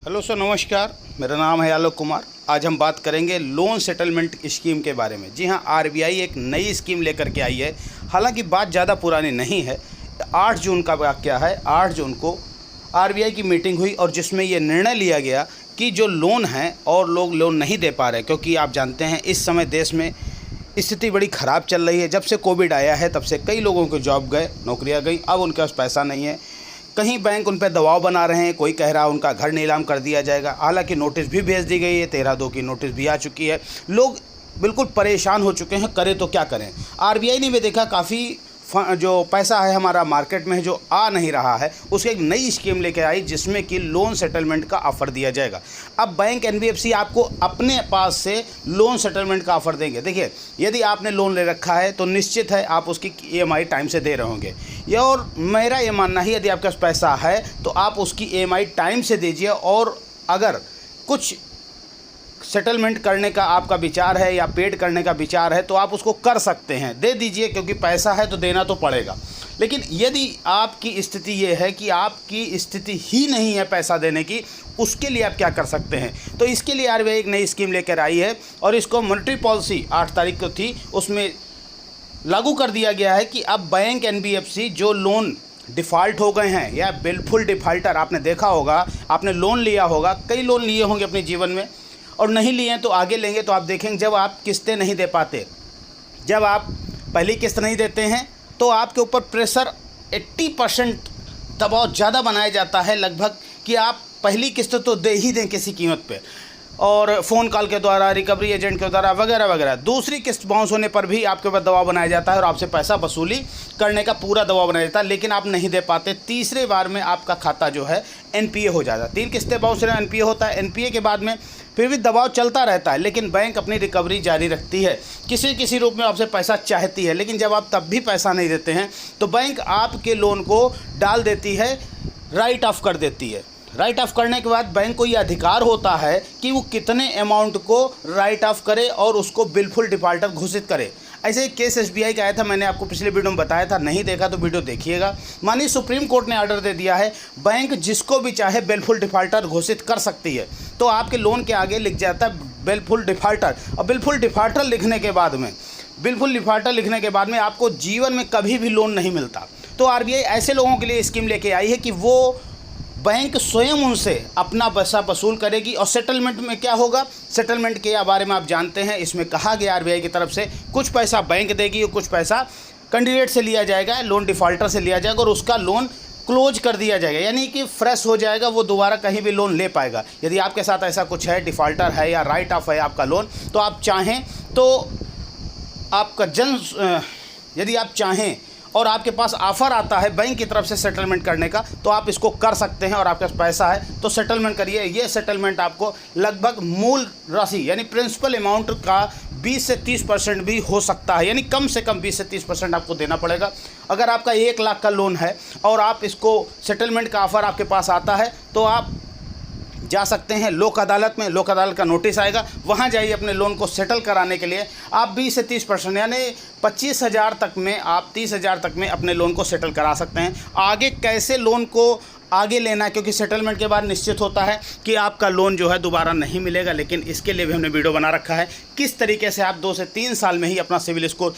Hello sir, नमस्कार। मेरा नाम है आलोक कुमार। आज हम बात करेंगे लोन सेटलमेंट स्कीम के बारे में। जी हाँ, आरबीआई एक नई स्कीम लेकर के आई है। हालांकि बात ज़्यादा पुरानी नहीं है। 8 जून का वाक़या है। 8 जून को आरबीआई की मीटिंग हुई और जिसमें ये निर्णय लिया गया कि जो लोन हैं और लोग लोन नहीं दे पा रहे, क्योंकि आप जानते हैं इस समय देश में स्थिति बड़ी ख़राब चल रही है। जब से कोविड आया है तब से कई लोगों के जॉब गए, नौकरियां गई, अब उनके पास पैसा नहीं है। कहीं बैंक उन पर दबाव बना रहे हैं, कोई कह रहा है उनका घर नीलाम कर दिया जाएगा। हालांकि नोटिस भी भेज दी गई है, 13/2 की नोटिस भी आ चुकी है। लोग बिल्कुल परेशान हो चुके हैं, करें तो क्या करें। आरबीआई ने भी देखा काफ़ी जो पैसा है हमारा मार्केट में जो आ नहीं रहा है, उसकी एक नई स्कीम लेके आई जिसमें कि लोन सेटलमेंट का ऑफ़र दिया जाएगा। अब बैंक एनबीएफसी आपको अपने पास से लोन सेटलमेंट का ऑफ़र देंगे। देखिए, यदि आपने लोन ले रखा है तो निश्चित है आप उसकी ईएमआई टाइम से दे रहे होंगे। या और मेरा ये मानना है, यदि आपके पास पैसा है तो आप उसकी ईएमआई टाइम से दीजिए। और अगर कुछ सेटलमेंट करने का आपका विचार है या पेड करने का विचार है तो आप उसको कर सकते हैं, दे दीजिए, क्योंकि पैसा है तो देना तो पड़ेगा। लेकिन यदि आपकी स्थिति ये है कि आपकी स्थिति ही नहीं है पैसा देने की, उसके लिए आप क्या कर सकते हैं? तो इसके लिए आरबीआई एक नई स्कीम लेकर आई है और इसको मॉनेटरी पॉलिसी 8 तारीख को थी, उसमें लागू कर दिया गया है कि अब बैंक एनबीएफसी जो लोन डिफ़ॉल्ट हो गए हैं या बिल्कुल डिफ़ॉल्टर, आपने देखा होगा, आपने लोन लिया होगा, कई लोन लिए होंगे अपने जीवन में और नहीं लिए हैं तो आगे लेंगे, तो आप देखेंगे जब आप किस्तें नहीं दे पाते, जब आप पहली किस्त नहीं देते हैं तो आपके ऊपर प्रेशर 80% दबाव ज़्यादा बनाया जाता है लगभग, कि आप पहली किस्त तो दे ही दें किसी कीमत पे, और फ़ोन कॉल के द्वारा, रिकवरी एजेंट के द्वारा, वगैरह वगैरह। दूसरी किस्त बाउंस होने पर भी आपके ऊपर दबाव बनाया जाता है और आपसे पैसा वसूली करने का पूरा दबाव बनाया जाता है, लेकिन आप नहीं दे पाते। तीसरे बार में आपका खाता जो है एनपीए हो जाता है। 3 किस्तें बाउंस होने एनपीए होता है। एनपीए के बाद में फिर भी दबाव चलता रहता है, लेकिन बैंक अपनी रिकवरी जारी रखती है, किसी रूप में आपसे पैसा चाहती है। लेकिन जब आप तब भी पैसा नहीं देते हैं तो बैंक आपके लोन को डाल देती है, राइट ऑफ कर देती है। राइट ऑफ करने के बाद बैंक को ये अधिकार होता है कि वो कितने अमाउंट को राइट ऑफ करे और उसको बिल्कुल डिफ़ॉल्टर घोषित करे। ऐसे एक केस एसबीआई का आया था, मैंने आपको पिछले वीडियो में बताया था, नहीं देखा तो वीडियो देखिएगा। मानिए सुप्रीम कोर्ट ने ऑर्डर दे दिया है, बैंक जिसको भी चाहे बिल्कुल डिफ़ॉल्टर घोषित कर सकती है। तो आपके लोन के आगे लिख जाता है बिल्कुल डिफ़ॉल्टर, और बिल्कुल डिफ़ॉल्टर लिखने के बाद में आपको जीवन में कभी भी लोन नहीं मिलता। तो आरबीआई ऐसे लोगों के लिए स्कीम लेके आई है कि वो बैंक स्वयं उनसे अपना पैसा वसूल करेगी। और सेटलमेंट में क्या होगा, सेटलमेंट के बारे में आप जानते हैं, इसमें कहा गया आरबीआई की तरफ से कुछ पैसा बैंक देगी और कुछ पैसा कैंडिडेट से लिया जाएगा, लोन डिफ़ॉल्टर से लिया जाएगा और उसका लोन क्लोज कर दिया जाएगा, यानी कि फ्रेश हो जाएगा, वो दोबारा कहीं भी लोन ले पाएगा। यदि आपके साथ ऐसा कुछ है, डिफ़ॉल्टर है या राइट ऑफ है आपका लोन, तो आप चाहें तो आपका यदि आप चाहें और आपके पास ऑफ़र आता है बैंक की तरफ से सेटलमेंट करने का, तो आप इसको कर सकते हैं। और आपके पास पैसा है तो सेटलमेंट करिए। ये सेटलमेंट आपको लगभग मूल राशि यानी प्रिंसिपल अमाउंट का 20 से 30% भी हो सकता है, यानी कम से कम 20 से 30% आपको देना पड़ेगा। अगर आपका 1 लाख का लोन है और आप इसको सेटलमेंट का ऑफ़र आपके पास आता है तो आप जा सकते हैं लोक अदालत में। लोक अदालत का नोटिस आएगा, वहाँ जाइए अपने लोन को सेटल कराने के लिए। आप 20 से 30% यानी 25,000 तक में, आप 30,000 तक में अपने लोन को सेटल करा सकते हैं। आगे कैसे लोन को आगे लेना है, क्योंकि सेटलमेंट के बाद निश्चित होता है कि आपका लोन जो है दोबारा नहीं मिलेगा, लेकिन इसके लिए भी हमने वीडियो बना रखा है किस तरीके से आप 2 से 3 साल में ही अपना सिविल स्कोर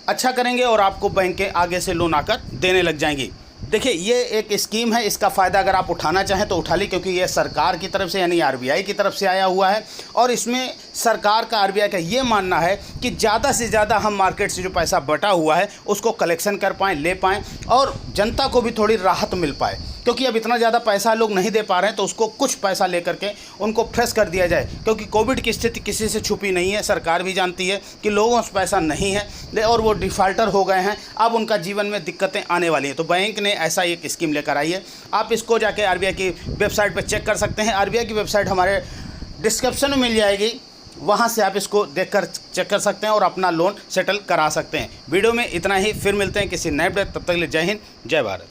अच्छा करेंगे और आपको बैंक के आगे से लोन आकर देने लग जाएंगी। देखिए, ये एक स्कीम है, इसका फ़ायदा अगर आप उठाना चाहें तो उठा ली, क्योंकि ये सरकार की तरफ से यानी आरबीआई की तरफ से आया हुआ है। और इसमें सरकार का, आरबीआई का ये मानना है कि ज़्यादा से ज़्यादा हम मार्केट से जो पैसा बटा हुआ है उसको कलेक्शन कर पाएँ, ले पाएँ और जनता को भी थोड़ी राहत मिल पाए। क्योंकि अब इतना ज़्यादा पैसा लोग नहीं दे पा रहे हैं, तो उसको कुछ पैसा लेकर के उनको फ्रेश कर दिया जाए। क्योंकि कोविड की स्थिति किसी से छुपी नहीं है, सरकार भी जानती है कि लोगों से पैसा नहीं है और वो डिफ़ॉल्टर हो गए हैं, अब उनका जीवन में दिक्कतें आने वाली हैं। तो बैंक ने ऐसा एक स्कीम लेकर आई है। आप इसको जाके आरबीआई की वेबसाइट पर चेक कर सकते हैं। आरबीआई की वेबसाइट हमारे डिस्क्रिप्शन में मिल जाएगी, वहाँ से आप इसको देखकर चेक कर सकते हैं और अपना लोन सेटल करा सकते हैं। वीडियो में इतना ही, फिर मिलते हैं किसी नए अपडेट, तब तक के लिए जय हिंद, जय भारत।